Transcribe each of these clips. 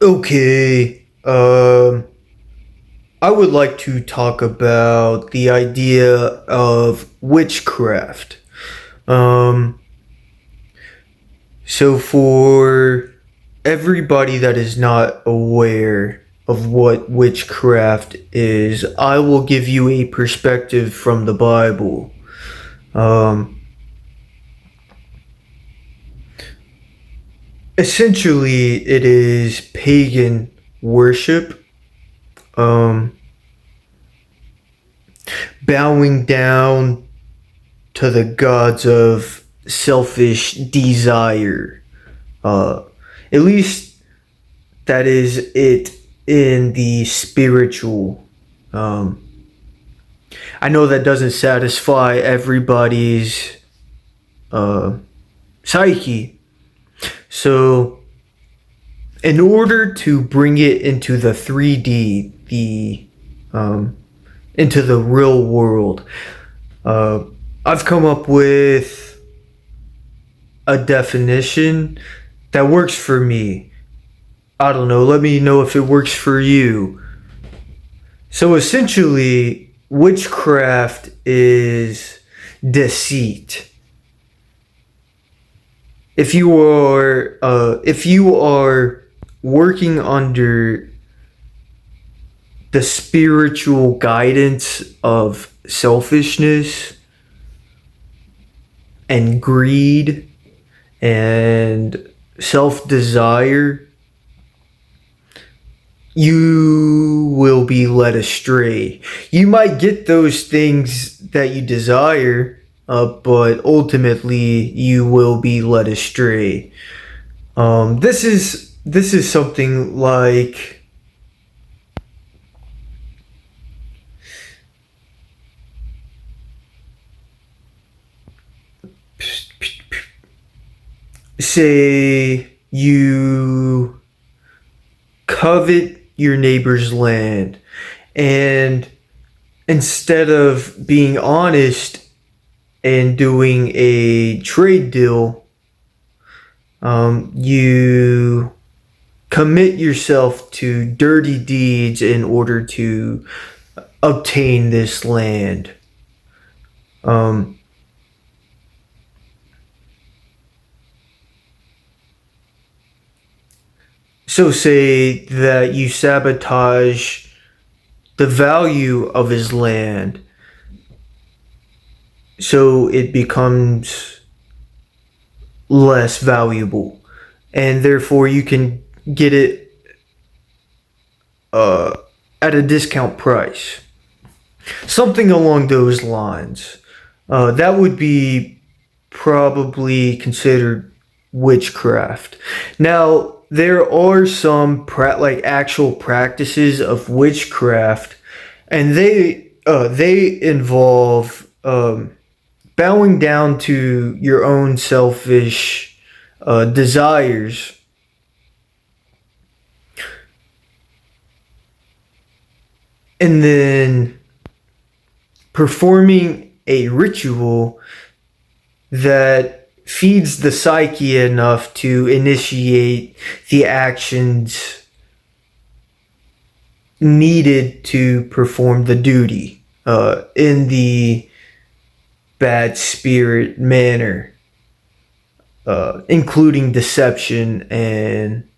Okay. I would like to talk about the idea of witchcraft. Um, so for everybody that is not aware of what witchcraft is, I will give you a perspective from the Bible. Um, Essentially, it is pagan worship. Um, Bowing down to the gods of selfish desire. Uh, at least that is it in the spiritual. Um, I know that doesn't satisfy everybody's uh, psyche. So, in order to bring it into the 3D, um, into the real world, uh, I've come up with a definition that works for me. I don't know, let me know if it works for you. So essentially, witchcraft is deceit. If you are working under the spiritual guidance of selfishness and greed and self desire, you will be led astray. You might get those things that you desire, but ultimately you will be led astray. This is something like, say you covet your neighbor's land, and instead of being honest and doing a trade deal, you commit yourself to dirty deeds in order to obtain this land. Um, so say that you sabotage the value of his land, so it becomes less valuable, and therefore you can get it uh, at a discount price. Something along those lines. That would be probably considered witchcraft. Now, there are some like actual practices of witchcraft, and they involve bowing down to your own selfish desires, and then performing a ritual that feeds the psyche enough to initiate the actions needed to perform the duty in the bad spirit manner, including deception and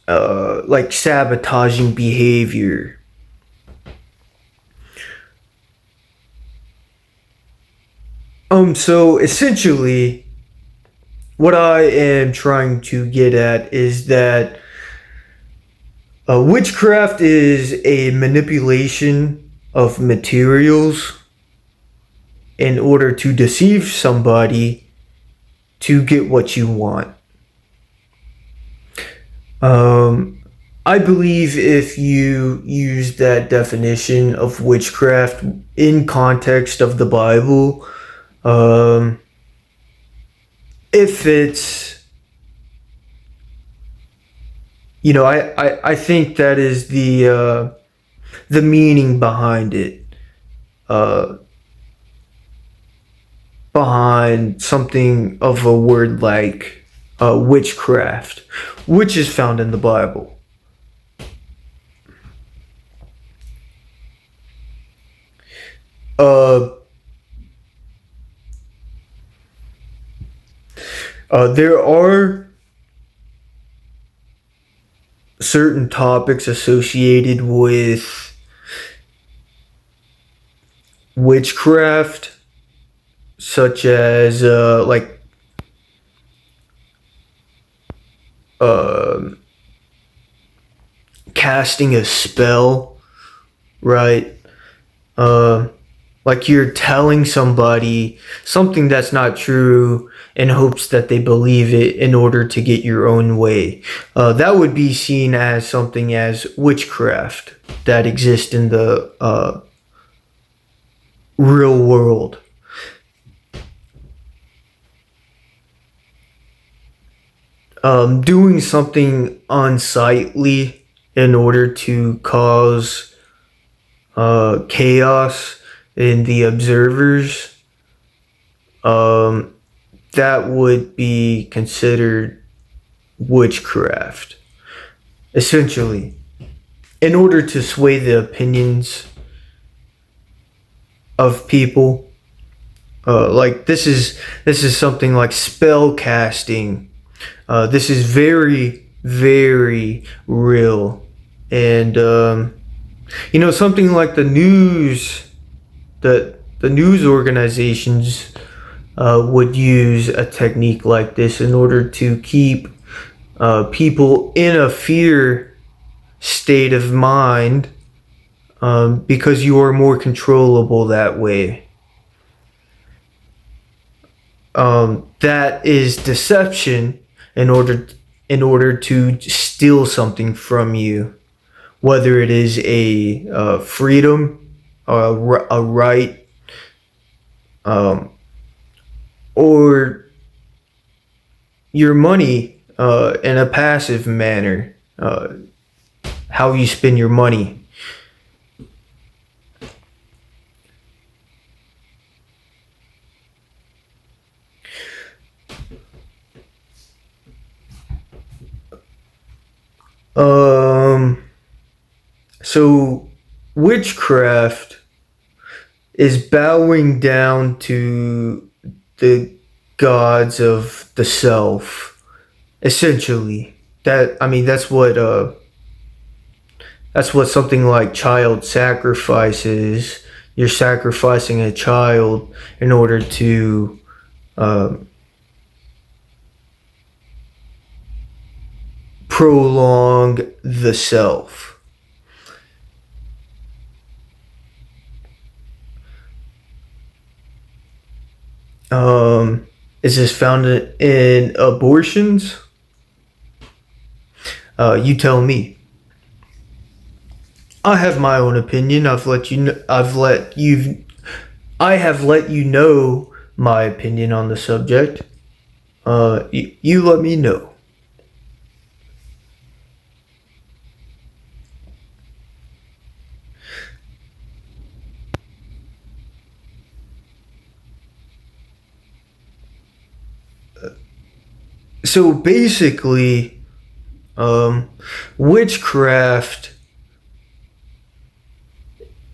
uh, like sabotaging behavior. So essentially, what I am trying to get at is that witchcraft is a manipulation of materials in order to deceive somebody to get what you want. Um, I believe if you use that definition of witchcraft in context of the Bible, um, if it's, I think that is the meaning behind it. Uh, find something of a word like witchcraft, which is found in the Bible. There are certain topics associated with witchcraft, such as uh, casting a spell, right? Uh, like you're telling somebody something that's not true in hopes that they believe it in order to get your own way. That would be seen as something as witchcraft that exists in the real world. Doing something unsightly in order to cause chaos in the observers, that would be considered witchcraft. Essentially, in order to sway the opinions of people, like this is something like spell casting. This is very, very real, and something like the news organizations would use a technique like this in order to keep people in a fear state of mind, because you are more controllable that way. That is deception in order to steal something from you, whether it is a freedom, a right, or your money in a passive manner, how you spend your money. So witchcraft is bowing down to the gods of the self, essentially. That's what something like child sacrifice is. You're sacrificing a child in order to prolong the self. Is this found in abortions? You tell me. I have my own opinion. I have let you know my opinion on the subject. You let me know. So basically, witchcraft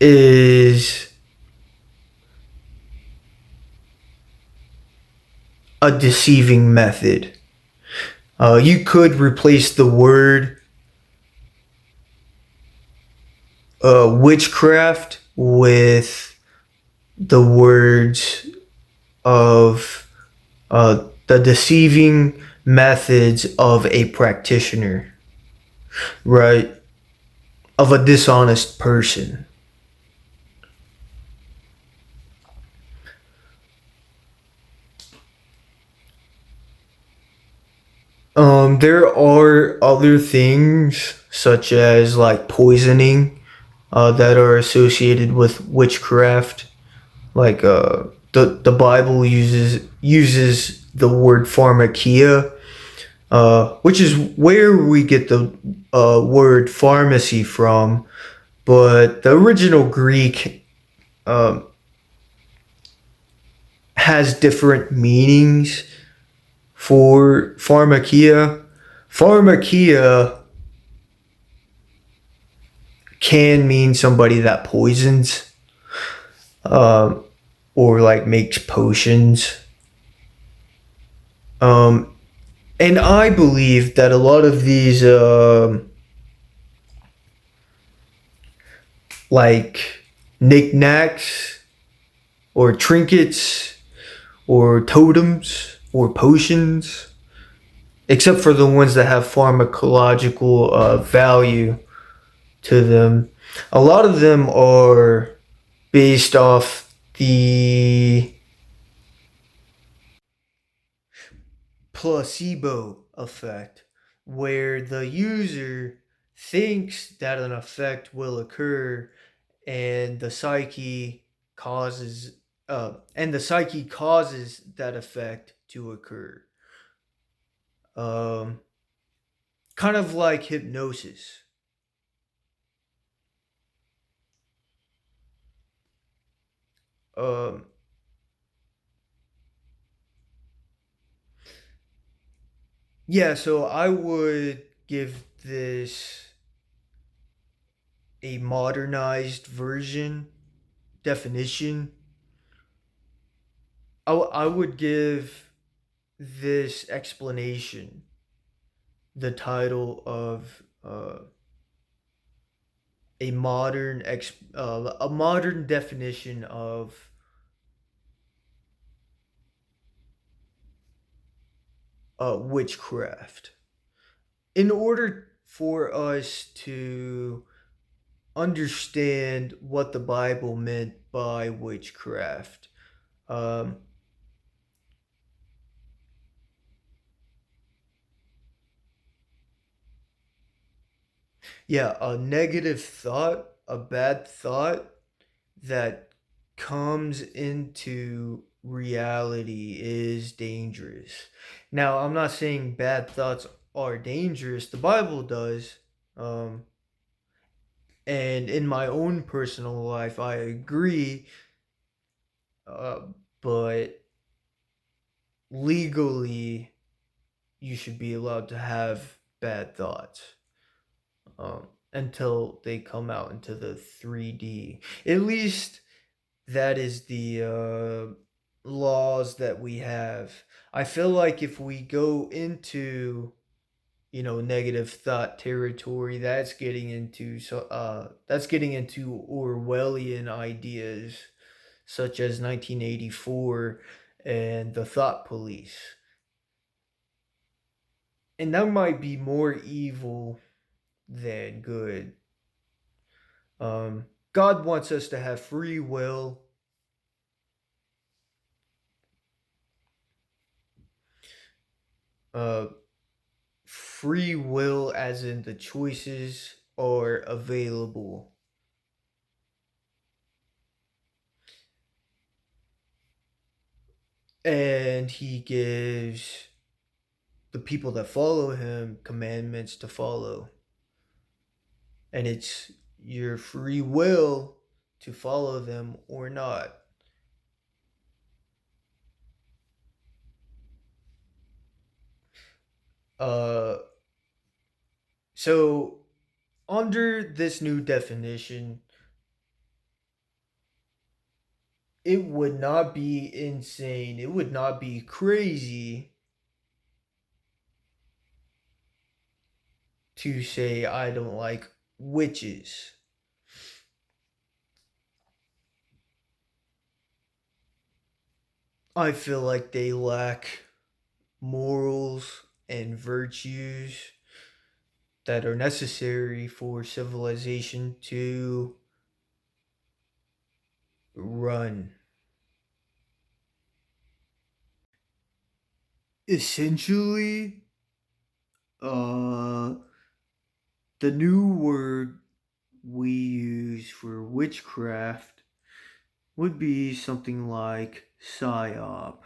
is a deceiving method. You could replace the word witchcraft with the words of the deceiving methods of a practitioner, right? Of a dishonest person. There are other things such as like poisoning that are associated with witchcraft. Like the Bible uses the word pharmakia, which is where we get the word pharmacy from. But the original Greek has different meanings for pharmakia. Pharmakia can mean somebody that poisons, um, or like makes potions. Um, and I believe that a lot of these, like knickknacks or trinkets or totems or potions, except for the ones that have pharmacological value to them, a lot of them are based off the placebo effect, where the user thinks that an effect will occur and the psyche causes that effect to occur. Um, Kind of like hypnosis. Um, yeah, so I would give this a modernized version definition. I would give this explanation the title of a modern definition of witchcraft. In order for us to understand what the Bible meant by witchcraft, um, yeah, a negative thought, a bad thought that comes into reality is dangerous. Now, I'm not saying bad thoughts are dangerous. The Bible does. Um, and in my own personal life, I agree. Uh, but legally, you should be allowed to have bad thoughts, until they come out into the 3D. At least that is the laws that we have. I feel like if we go into, negative thought territory, that's getting into Orwellian ideas such as 1984 and the thought police. And that might be more evil than good. God wants us to have free will. Uh, Free will, as in the choices are available. And He gives the people that follow Him commandments to follow. And it's your free will to follow them or not. Uh, so, under this new definition, it would not be insane, it would not be crazy to say I don't like witches. I feel like they lack morals and virtues that are necessary for civilization to run. Essentially, uh, the new word we use for witchcraft would be something like psyop.